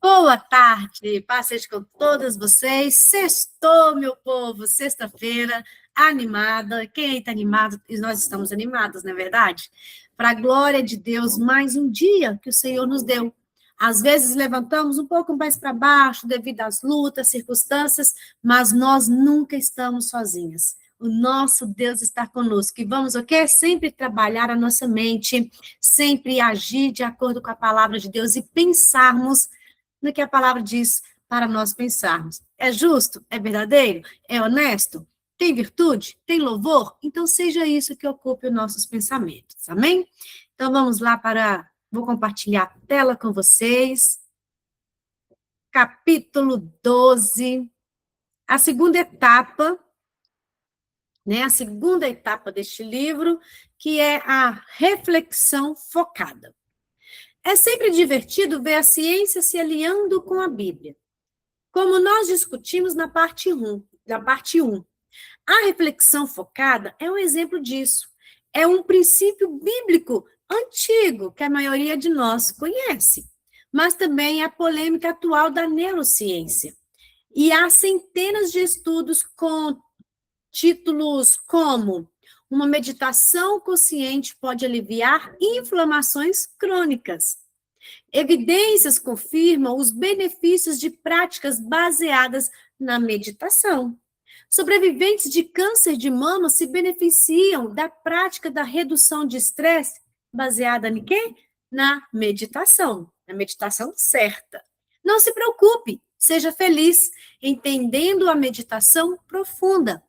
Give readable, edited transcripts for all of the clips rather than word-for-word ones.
Boa tarde, paz seja com todas vocês. Sextou, meu povo, sexta-feira, animada. Quem está animado? E nós estamos animados, não é verdade? Para a glória de Deus, mais um dia que o Senhor nos deu. Às vezes levantamos um pouco mais para baixo devido às lutas, circunstâncias, mas nós nunca estamos sozinhas. O nosso Deus está conosco. E vamos, o quê? Sempre trabalhar a nossa mente, sempre agir de acordo com a palavra de Deus e pensarmos no que a palavra diz para nós pensarmos. É justo? É verdadeiro? É honesto? Tem virtude? Tem louvor? Então seja isso que ocupe os nossos pensamentos, amém? Então vamos lá vou compartilhar a tela com vocês. Capítulo 12, a segunda etapa, né? A segunda etapa deste livro, que é a reflexão focada. É sempre divertido ver a ciência se alinhando com a Bíblia. Como nós discutimos na parte 1, a reflexão focada é um exemplo disso. É um princípio bíblico antigo que a maioria de nós conhece, mas também é a polêmica atual da neurociência. E há centenas de estudos com títulos como uma meditação consciente pode aliviar inflamações crônicas. Evidências confirmam os benefícios de práticas baseadas na meditação. Sobreviventes de câncer de mama se beneficiam da prática da redução de estresse baseada em quê? Na meditação certa. Não se preocupe, seja feliz, entendendo a meditação profunda.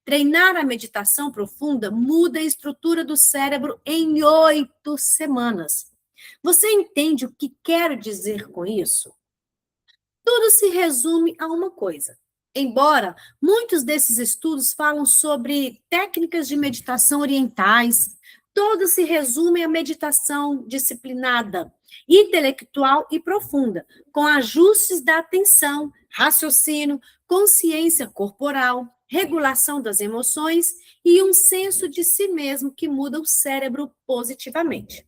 Treinar a meditação profunda muda a estrutura do cérebro em 8 semanas. Você entende o que quero dizer com isso? Tudo se resume a uma coisa. Embora muitos desses estudos falam sobre técnicas de meditação orientais, todos se resumem à meditação disciplinada, intelectual e profunda, com ajustes da atenção, raciocínio, consciência corporal, regulação das emoções e um senso de si mesmo que muda o cérebro positivamente.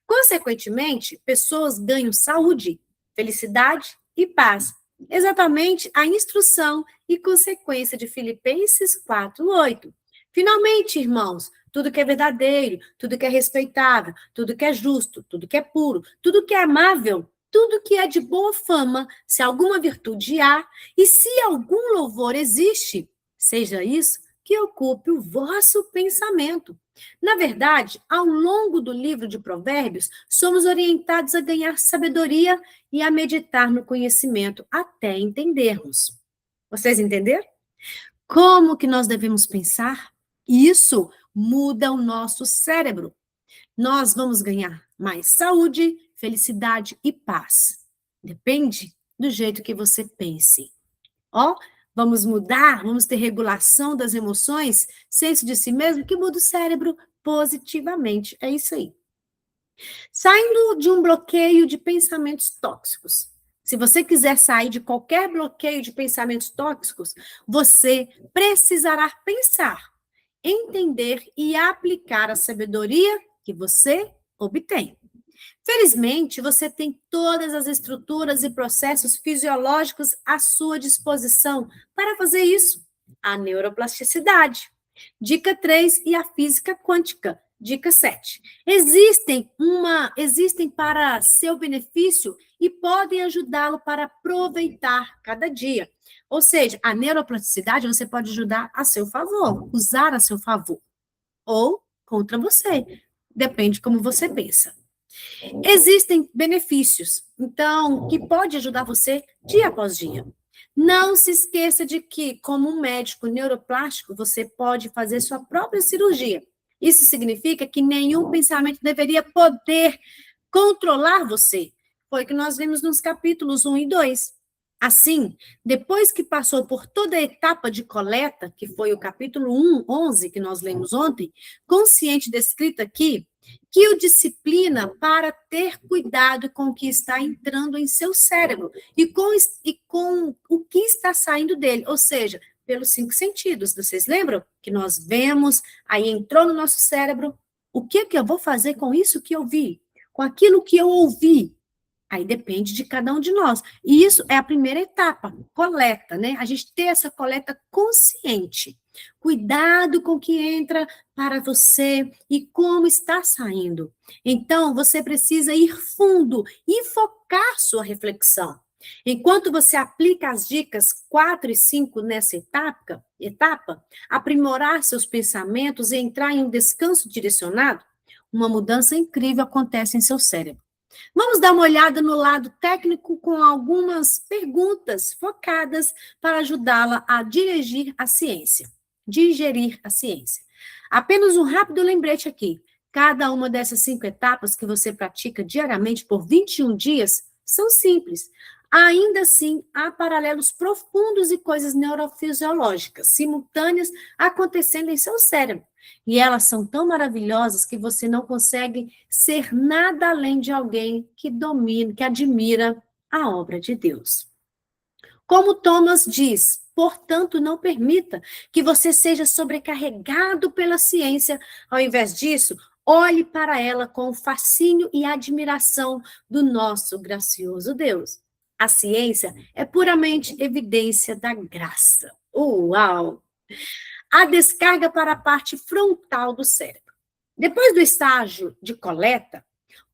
Consequentemente, pessoas ganham saúde, felicidade e paz. Exatamente a instrução e consequência de Filipenses 4:8. Finalmente, irmãos, tudo que é verdadeiro, tudo que é respeitável, tudo que é justo, tudo que é puro, tudo que é amável, tudo que é de boa fama, se alguma virtude há, e se algum louvor existe, seja isso que ocupe o vosso pensamento. Na verdade, ao longo do livro de Provérbios, somos orientados a ganhar sabedoria e a meditar no conhecimento até entendermos. Vocês entenderam? Como que nós devemos pensar? Isso muda o nosso cérebro. Nós vamos ganhar mais saúde, felicidade e paz. Depende do jeito que você pense. Ó, vamos mudar, vamos ter regulação das emoções, senso de si mesmo, que muda o cérebro positivamente. É isso aí. Saindo de um bloqueio de pensamentos tóxicos. Se você quiser sair de qualquer bloqueio de pensamentos tóxicos, você precisará pensar, entender e aplicar a sabedoria que você obtém. Felizmente, você tem todas as estruturas e processos fisiológicos à sua disposição para fazer isso. A neuroplasticidade. Dica 3 e a física quântica. Dica 7. Existem para seu benefício e podem ajudá-lo para aproveitar cada dia. Ou seja, a neuroplasticidade você pode ajudar a seu favor, usar a seu favor. Ou contra você. Depende de como você pensa. Existem benefícios, então, que pode ajudar você dia após dia. Não se esqueça de que, como um médico neuroplástico, você pode fazer sua própria cirurgia. Isso significa que nenhum pensamento deveria poder controlar você. Foi o que nós vimos nos capítulos 1 e 2. Assim, depois que passou por toda a etapa de coleta, que foi o capítulo 1, 11, que nós lemos ontem, consciente descrita aqui, que o disciplina para ter cuidado com o que está entrando em seu cérebro e com o que está saindo dele, ou seja, pelos 5 sentidos. Vocês lembram que nós vemos, aí entrou no nosso cérebro, o que eu vou fazer com isso que eu vi? Com aquilo que eu ouvi? Aí depende de cada um de nós. E isso é a primeira etapa, coleta, né? A gente ter essa coleta consciente. Cuidado com o que entra para você e como está saindo. Então, você precisa ir fundo e focar sua reflexão. Enquanto você aplica as dicas 4 e 5 nessa etapa, aprimorar seus pensamentos e entrar em um descanso direcionado, uma mudança incrível acontece em seu cérebro. Vamos dar uma olhada no lado técnico com algumas perguntas focadas para ajudá-la a digerir a ciência. Apenas um rápido lembrete aqui. Cada uma dessas 5 etapas que você pratica diariamente por 21 dias são simples. Ainda assim, há paralelos profundos e coisas neurofisiológicas simultâneas acontecendo em seu cérebro. E elas são tão maravilhosas que você não consegue ser nada além de alguém que domina, que admira a obra de Deus. Como Thomas diz, portanto, não permita que você seja sobrecarregado pela ciência. Ao invés disso, olhe para ela com fascínio e admiração do nosso gracioso Deus. A ciência é puramente evidência da graça. Uau! A descarga para a parte frontal do cérebro. Depois do estágio de coleta,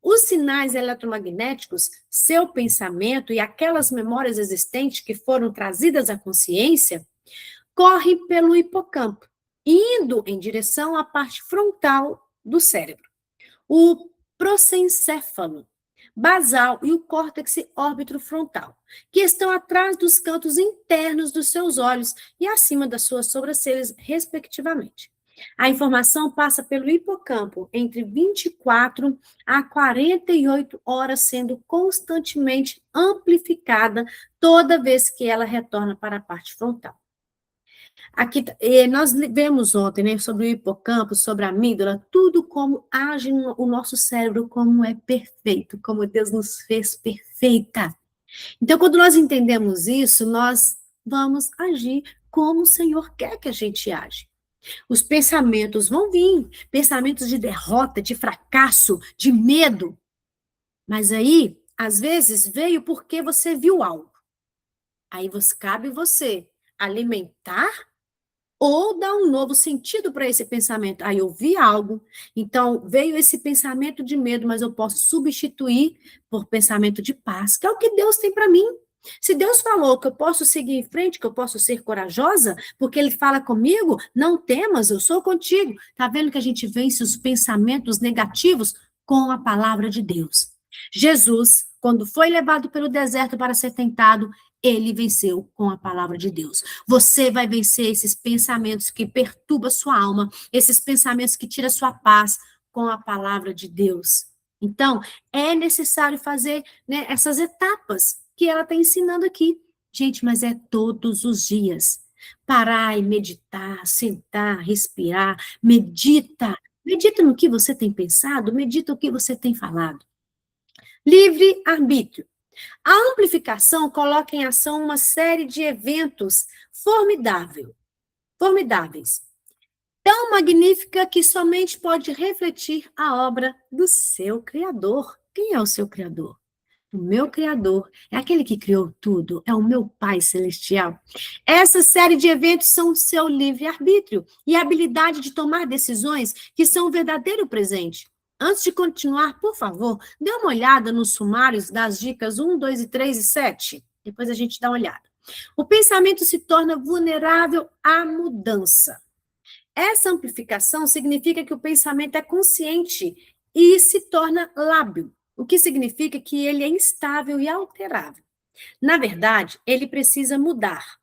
os sinais eletromagnéticos, seu pensamento e aquelas memórias existentes que foram trazidas à consciência, correm pelo hipocampo, indo em direção à parte frontal do cérebro. O prosencéfalo basal e o córtex órbito-frontal, que estão atrás dos cantos internos dos seus olhos e acima das suas sobrancelhas, respectivamente. A informação passa pelo hipocampo entre 24 a 48 horas, sendo constantemente amplificada toda vez que ela retorna para a parte frontal. Aqui, nós vemos ontem, né, sobre o hipocampo, sobre a amígdala, tudo como age o nosso cérebro, como é perfeito, como Deus nos fez perfeita. Então, quando nós entendemos isso, nós vamos agir como o Senhor quer que a gente age. Os pensamentos vão vir, pensamentos de derrota, de fracasso, de medo. Mas aí, às vezes, veio porque você viu algo. Aí cabe você alimentar ou dar um novo sentido para esse pensamento. Aí eu vi algo, então veio esse pensamento de medo, mas eu posso substituir por pensamento de paz, que é o que Deus tem para mim. Se Deus falou que eu posso seguir em frente, que eu posso ser corajosa, porque Ele fala comigo, não temas, eu sou contigo. Tá vendo que a gente vence os pensamentos negativos com a palavra de Deus. Jesus, quando foi levado pelo deserto para ser tentado, ele venceu com a palavra de Deus. Você vai vencer esses pensamentos que perturbam sua alma, esses pensamentos que tiram sua paz com a palavra de Deus. Então, é necessário fazer, né, essas etapas que ela está ensinando aqui. Gente, mas é todos os dias. Parar e meditar, sentar, respirar, medita. Medita no que você tem pensado, medita o que você tem falado. Livre-arbítrio. A amplificação coloca em ação uma série de eventos formidáveis, tão magnífica que somente pode refletir a obra do seu Criador. Quem é o seu Criador? O meu Criador é aquele que criou tudo, é o meu Pai Celestial. Essa série de eventos são o seu livre-arbítrio e a habilidade de tomar decisões que são o verdadeiro presente. Antes de continuar, por favor, dê uma olhada nos sumários das dicas 1, 2, 3 e 7. Depois a gente dá uma olhada. O pensamento se torna vulnerável à mudança. Essa amplificação significa que o pensamento é consciente e se torna lábil, o que significa que ele é instável e alterável. Na verdade, ele precisa mudar.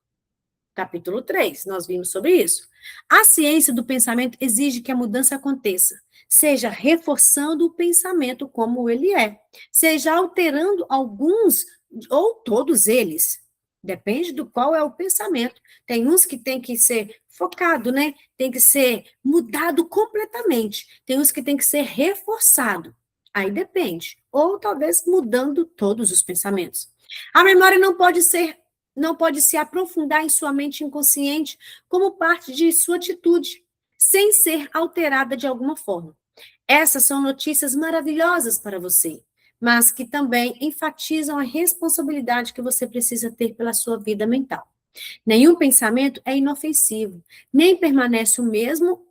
Capítulo 3, nós vimos sobre isso. A ciência do pensamento exige que a mudança aconteça, seja reforçando o pensamento como ele é, seja alterando alguns ou todos eles. Depende do qual é o pensamento. Tem uns que tem que ser focado, né? Tem que ser mudado completamente. Tem uns que tem que ser reforçado. Aí depende. Ou talvez mudando todos os pensamentos. A memória não pode se aprofundar em sua mente inconsciente como parte de sua atitude, sem ser alterada de alguma forma. Essas são notícias maravilhosas para você. mas que também enfatizam a responsabilidade que você precisa ter pela sua vida mental. Nenhum pensamento é inofensivo, nem permanece o mesmo,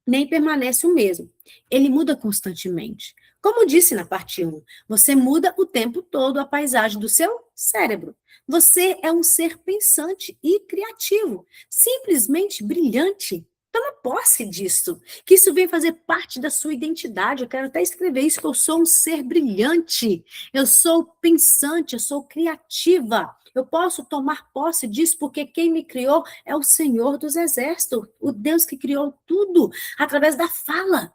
nem permanece o mesmo. Ele muda constantemente. Como disse na parte 1, você muda o tempo todo a paisagem do seu cérebro. Você é um ser pensante e criativo, simplesmente brilhante. Toma posse disso, que isso vem fazer parte da sua identidade. Eu quero até escrever isso, que eu sou um ser brilhante, eu sou pensante, eu sou criativa. Eu posso tomar posse disso porque quem me criou é o Senhor dos Exércitos, o Deus que criou tudo através da fala.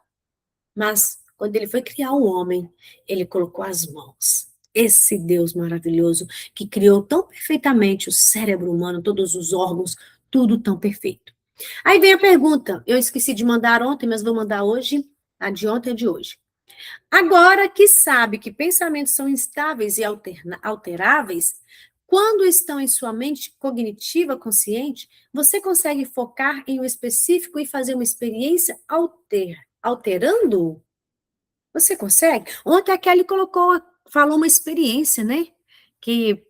Mas quando ele foi criar o homem, ele colocou as mãos. Esse Deus maravilhoso que criou tão perfeitamente o cérebro humano, todos os órgãos, tudo tão perfeito. Aí vem a pergunta, eu esqueci de mandar ontem, mas vou mandar hoje, a de ontem é de hoje. Agora que sabe que pensamentos são instáveis e alteráveis, quando estão em sua mente cognitiva consciente, você consegue focar em um específico e fazer uma experiência alterando-o? Você consegue? Ontem a Kelly falou uma experiência, né? Que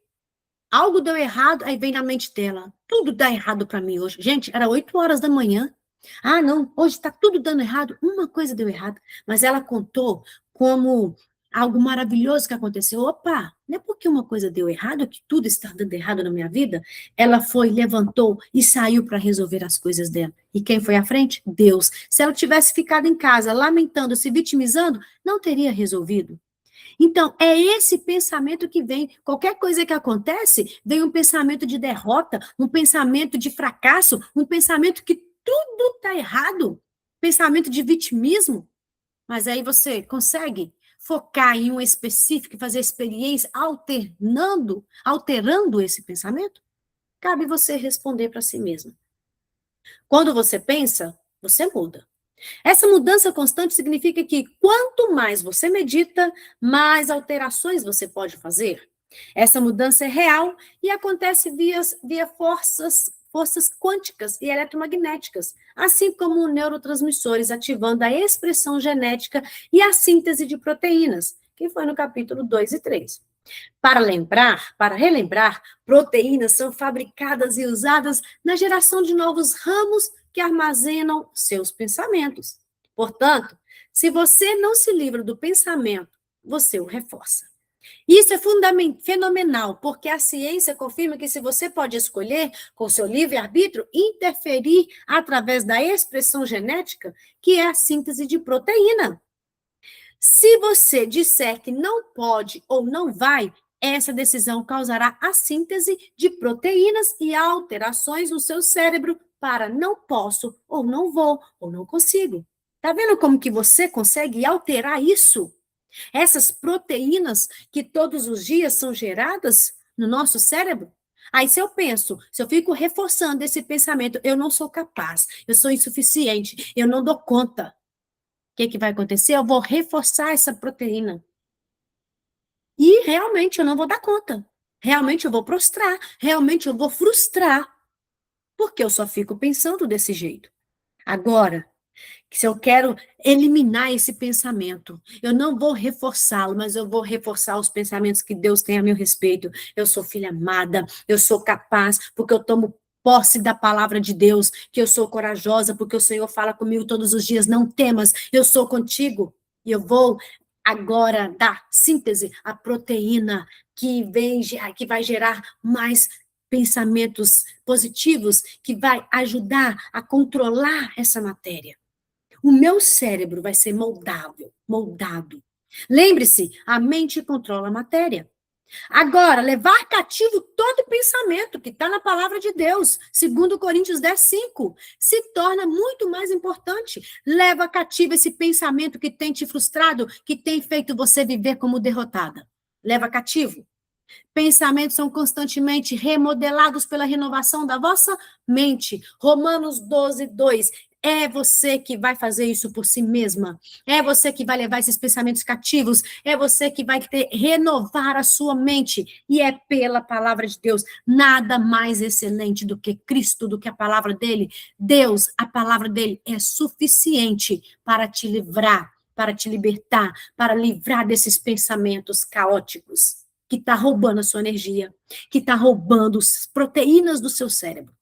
algo deu errado, aí vem na mente dela. Tudo dá errado para mim hoje. Gente, era 8 horas da manhã. Ah, não, hoje está tudo dando errado. Uma coisa deu errado. Mas ela contou como algo maravilhoso que aconteceu. Opa, não é porque uma coisa deu errado que tudo está dando errado na minha vida. Ela foi, levantou e saiu para resolver as coisas dela. E quem foi à frente? Deus. Se ela tivesse ficado em casa, lamentando, se vitimizando, não teria resolvido. Então, é esse pensamento que vem. Qualquer coisa que acontece, vem um pensamento de derrota, um pensamento de fracasso, um pensamento que tudo está errado, pensamento de vitimismo. Mas aí você consegue focar em um específico e fazer experiência alterando esse pensamento? Cabe você responder para si mesmo. Quando você pensa, você muda. Essa mudança constante significa que quanto mais você medita, mais alterações você pode fazer. Essa mudança é real e acontece via forças quânticas e eletromagnéticas, assim como neurotransmissores ativando a expressão genética e a síntese de proteínas, que foi no capítulo 2 e 3. Para relembrar, proteínas são fabricadas e usadas na geração de novos ramos que armazenam seus pensamentos. Portanto, se você não se livra do pensamento, você o reforça. Isso é fenomenal, porque a ciência confirma que se você pode escolher, com seu livre-arbítrio, interferir através da expressão genética, que é a síntese de proteína. Se você disser que não pode ou não vai, essa decisão causará a síntese de proteínas e alterações no seu cérebro para não posso, ou não vou, ou não consigo. Tá vendo como que você consegue alterar isso? Essas proteínas que todos os dias são geradas no nosso cérebro? Aí se eu fico reforçando esse pensamento, eu não sou capaz, eu sou insuficiente, eu não dou conta. O que vai acontecer? Eu vou reforçar essa proteína. E realmente eu não vou dar conta. Realmente eu vou prostrar. Realmente eu vou frustrar. Porque eu só fico pensando desse jeito. Agora, se eu quero eliminar esse pensamento, eu não vou reforçá-lo, mas eu vou reforçar os pensamentos que Deus tem a meu respeito. Eu sou filha amada, eu sou capaz, porque eu tomo posse da palavra de Deus, que eu sou corajosa, porque o Senhor fala comigo todos os dias, não temas, eu sou contigo. E eu vou agora dar síntese à proteína que vai gerar mais pensamentos positivos, que vai ajudar a controlar essa matéria. O meu cérebro vai ser moldado. Lembre-se, a mente controla a matéria. Agora, levar cativo todo pensamento que está na palavra de Deus, segundo Coríntios 10:5, se torna muito mais importante. Leva cativo esse pensamento que tem te frustrado, que tem feito você viver como derrotada. Leva cativo. Pensamentos são constantemente remodelados pela renovação da vossa mente. Romanos 12:2. É você que vai fazer isso por si mesma. É você que vai levar esses pensamentos cativos. É você que vai renovar a sua mente. E é pela palavra de Deus. Nada mais excelente do que Cristo, do que a palavra dele. Deus, a palavra dele é suficiente para te livrar, para te libertar, para livrar desses pensamentos caóticos que está roubando a sua energia, que está roubando as proteínas do seu cérebro.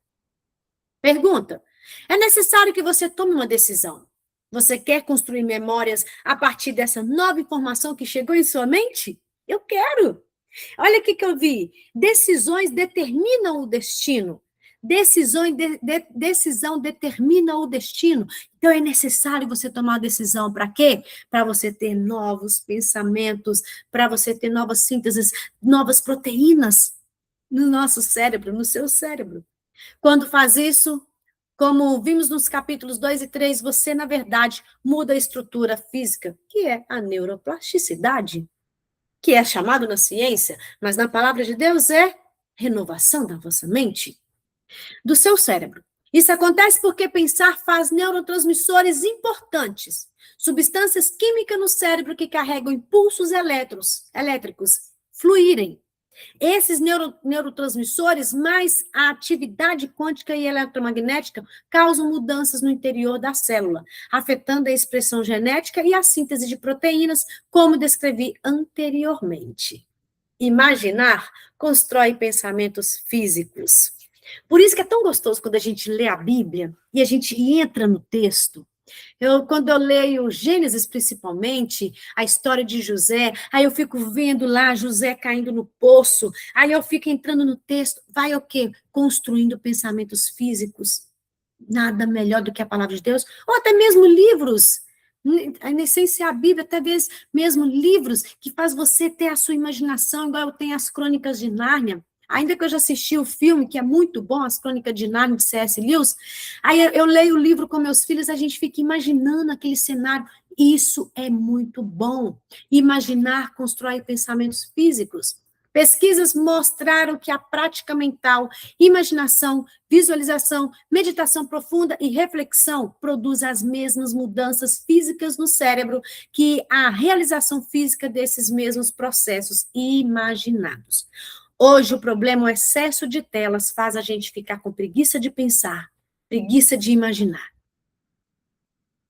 Pergunta: é necessário que você tome uma decisão? Você quer construir memórias a partir dessa nova informação que chegou em sua mente? Eu quero. Olha o que eu vi. Decisões determinam o destino. Decisão determina o destino. Então é necessário você tomar uma decisão. Para quê? Para você ter novos pensamentos, para você ter novas sínteses, novas proteínas no nosso cérebro, no seu cérebro. Quando faz isso, como vimos nos capítulos 2 e 3, você, na verdade, muda a estrutura física, que é a neuroplasticidade, que é chamado na ciência, mas na palavra de Deus é renovação da vossa mente, do seu cérebro. Isso acontece porque pensar faz neurotransmissores importantes, substâncias químicas no cérebro que carregam impulsos elétricos, fluírem. Esses neurotransmissores, mais a atividade quântica e eletromagnética, causam mudanças no interior da célula, afetando a expressão genética e a síntese de proteínas, como descrevi anteriormente. Imaginar constrói pensamentos físicos. Por isso que é tão gostoso quando a gente lê a Bíblia e a gente entra no texto. Quando eu leio Gênesis, principalmente, a história de José, aí eu fico vendo lá José caindo no poço, aí eu fico entrando no texto, vai o quê? Construindo pensamentos físicos. Nada melhor do que a palavra de Deus, ou até mesmo livros, na essência a Bíblia, até mesmo livros que faz você ter a sua imaginação, igual eu tenho as Crônicas de Nárnia. Ainda que eu já assisti o filme, que é muito bom, As Crônicas de Nárnia, de C.S. Lewis, aí eu leio o livro com meus filhos, a gente fica imaginando aquele cenário. Isso é muito bom. Imaginar constrói pensamentos físicos. Pesquisas mostraram que a prática mental, imaginação, visualização, meditação profunda e reflexão produz as mesmas mudanças físicas no cérebro que a realização física desses mesmos processos imaginados. Hoje, o problema, o excesso de telas, faz a gente ficar com preguiça de pensar, preguiça de imaginar.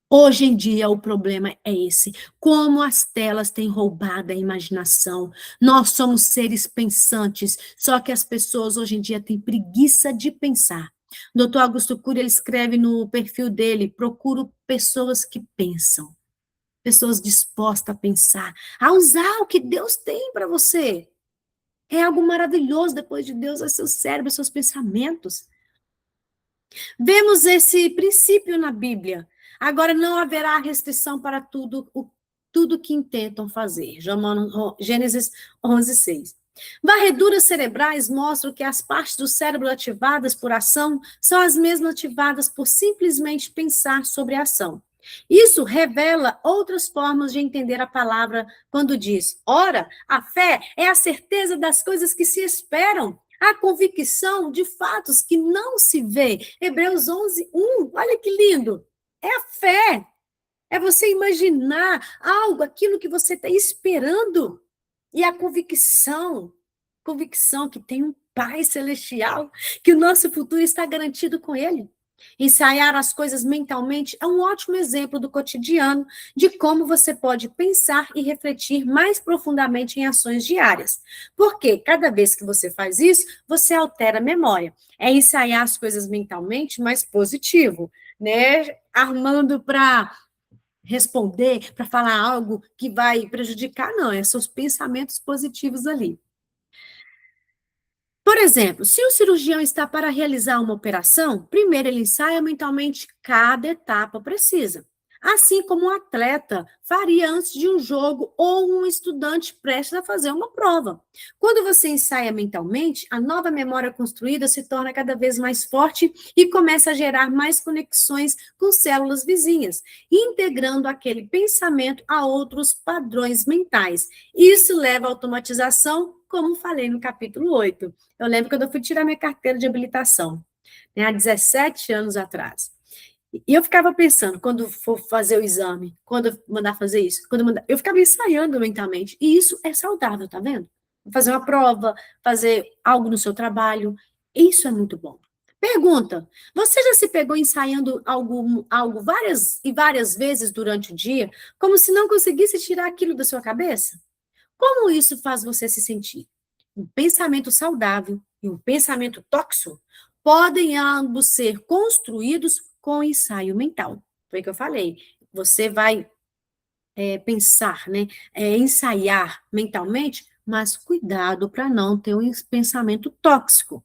Hoje em dia, o problema é esse. Como as telas têm roubado a imaginação. Nós somos seres pensantes, só que as pessoas hoje em dia têm preguiça de pensar. O Dr. Augusto Cury, ele escreve no perfil dele: procuro pessoas que pensam, pessoas dispostas a pensar, a usar o que Deus tem para você. É algo maravilhoso, depois de Deus, é seu cérebro, seus pensamentos. Vemos esse princípio na Bíblia. Agora, não haverá restrição para tudo que intentam fazer. Gênesis 11:6. Varreduras cerebrais mostram que as partes do cérebro ativadas por ação são as mesmas ativadas por simplesmente pensar sobre a ação. Isso revela outras formas de entender a palavra quando diz: ora, a fé é a certeza das coisas que se esperam, a convicção de fatos que não se vê. Hebreus 11:1, olha que lindo. É a fé. É você imaginar algo, aquilo que você está esperando. E a convicção que tem um Pai Celestial, que o nosso futuro está garantido com Ele. Ensaiar as coisas mentalmente é um ótimo exemplo do cotidiano de como você pode pensar e refletir mais profundamente em ações diárias. Porque cada vez que você faz isso, você altera a memória. É ensaiar as coisas mentalmente mais positivo, né? Armando para responder, para falar algo que vai prejudicar, não, é seus pensamentos positivos ali. Por exemplo, se o cirurgião está para realizar uma operação, primeiro ele ensaia mentalmente cada etapa precisa, assim como um atleta faria antes de um jogo ou um estudante prestes a fazer uma prova. Quando você ensaia mentalmente, a nova memória construída se torna cada vez mais forte e começa a gerar mais conexões com células vizinhas, integrando aquele pensamento a outros padrões mentais. Isso leva à automatização, como falei no capítulo 8. Eu lembro quando eu fui tirar minha carteira de habilitação, né, há 17 anos atrás. E eu ficava pensando, quando for fazer o exame, quando eu mandar fazer isso, eu ficava ensaiando mentalmente. E isso é saudável, tá vendo? Fazer uma prova, fazer algo no seu trabalho, isso é muito bom. Pergunta: você já se pegou ensaiando algo várias e várias vezes durante o dia, como se não conseguisse tirar aquilo da sua cabeça? Como isso faz você se sentir? Um pensamento saudável e um pensamento tóxico podem ambos ser construídos com ensaio mental. Foi o que eu falei. Você vai pensar, né? Ensaiar mentalmente, mas cuidado para não ter um pensamento tóxico,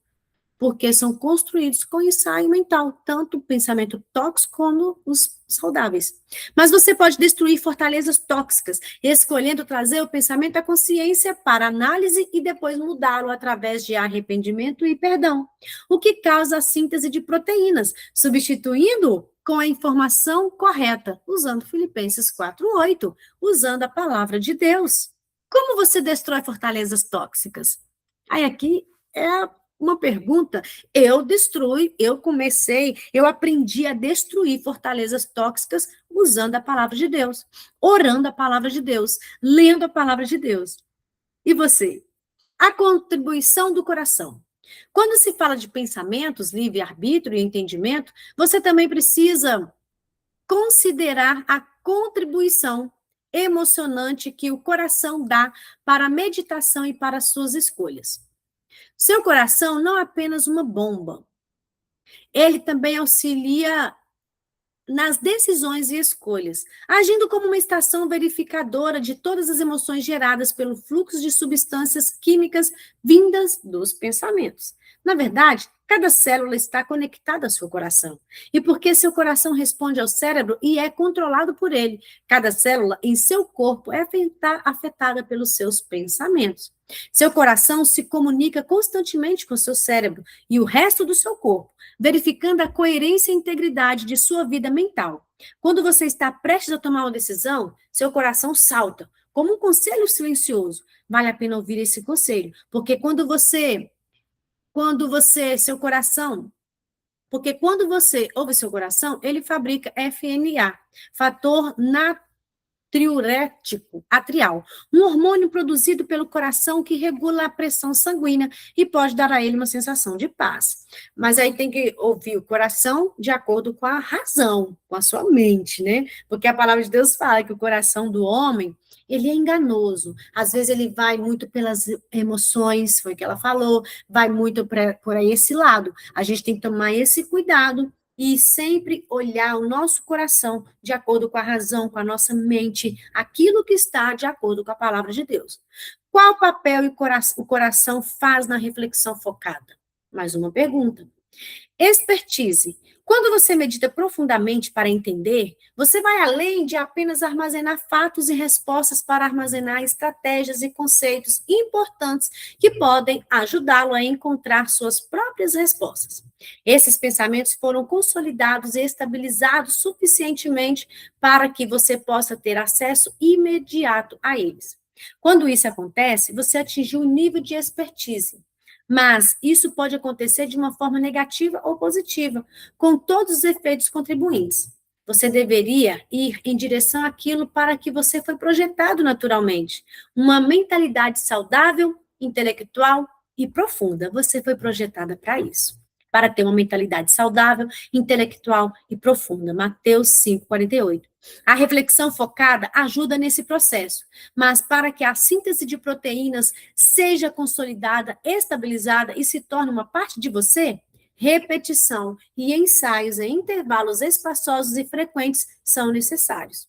porque são construídos com ensaio mental, tanto o pensamento tóxico como os saudáveis. Mas você pode destruir fortalezas tóxicas, escolhendo trazer o pensamento à consciência para análise e depois mudá-lo através de arrependimento e perdão, o que causa a síntese de proteínas, substituindo com a informação correta, usando Filipenses 4:8, usando a palavra de Deus. Como você destrói fortalezas tóxicas? Aí aqui é uma pergunta. Eu aprendi a destruir fortalezas tóxicas usando a palavra de Deus, orando a palavra de Deus, lendo a palavra de Deus. E você? A contribuição do coração. Quando se fala de pensamentos, livre-arbítrio e entendimento, você também precisa considerar a contribuição emocionante que o coração dá para a meditação e para as suas escolhas. Seu coração não é apenas uma bomba. Ele também auxilia nas decisões e escolhas, agindo como uma estação verificadora de todas as emoções geradas pelo fluxo de substâncias químicas vindas dos pensamentos. Na verdade, cada célula está conectada ao seu coração. E porque seu coração responde ao cérebro e é controlado por ele, cada célula em seu corpo é afetada pelos seus pensamentos. Seu coração se comunica constantemente com seu cérebro e o resto do seu corpo, verificando a coerência e integridade de sua vida mental. Quando você está prestes a tomar uma decisão, seu coração salta, como um conselho silencioso. Vale a pena ouvir esse conselho, porque quando você ouve seu coração, ele fabrica FNA, fator natriurético atrial, um hormônio produzido pelo coração que regula a pressão sanguínea e pode dar a ele uma sensação de paz. Mas aí tem que ouvir o coração de acordo com a razão, com a sua mente, né? Porque a palavra de Deus fala que o coração do homem, ele é enganoso. Às vezes ele vai muito pelas emoções, foi o que ela falou, vai muito por aí esse lado. A gente tem que tomar esse cuidado e sempre olhar o nosso coração de acordo com a razão, com a nossa mente, aquilo que está de acordo com a palavra de Deus. Qual papel o coração faz na reflexão focada? Mais uma pergunta. Expertise. Quando você medita profundamente para entender, você vai além de apenas armazenar fatos e respostas para armazenar estratégias e conceitos importantes que podem ajudá-lo a encontrar suas próprias respostas. Esses pensamentos foram consolidados e estabilizados suficientemente para que você possa ter acesso imediato a eles. Quando isso acontece, você atingiu um nível de expertise. Mas isso pode acontecer de uma forma negativa ou positiva, com todos os efeitos contribuintes. Você deveria ir em direção àquilo para que você foi projetado naturalmente. Uma mentalidade saudável, intelectual e profunda. Você foi projetada para isso. Para ter uma mentalidade saudável, intelectual e profunda. Mateus 5:48. A reflexão focada ajuda nesse processo, mas para que a síntese de proteínas seja consolidada, estabilizada e se torne uma parte de você, repetição e ensaios em intervalos espaçosos e frequentes são necessários.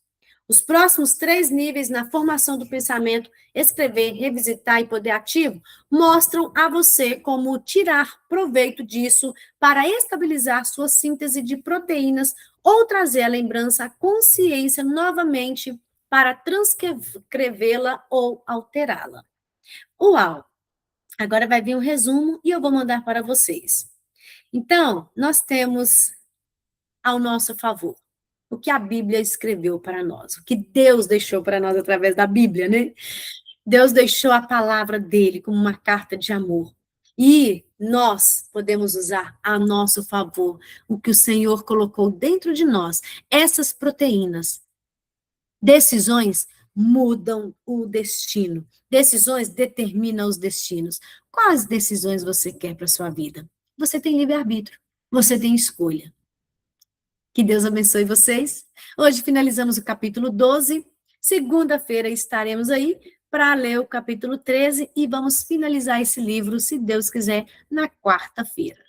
Os próximos 3 níveis na formação do pensamento, escrever, revisitar e poder ativo, mostram a você como tirar proveito disso para estabilizar sua síntese de proteínas ou trazer a lembrança à consciência novamente para transcrevê-la ou alterá-la. Uau! Agora vai vir um resumo e eu vou mandar para vocês. Então, nós temos ao nosso favor o que a Bíblia escreveu para nós, o que Deus deixou para nós através da Bíblia, né? Deus deixou a palavra dele como uma carta de amor. E nós podemos usar a nosso favor o que o Senhor colocou dentro de nós, essas proteínas. Decisões mudam o destino. Decisões determinam os destinos. Quais decisões você quer para a sua vida? Você tem livre-arbítrio. Você tem escolha. Que Deus abençoe vocês. Hoje finalizamos o capítulo 12. Segunda-feira estaremos aí para ler o capítulo 13 e vamos finalizar esse livro, se Deus quiser, na quarta-feira.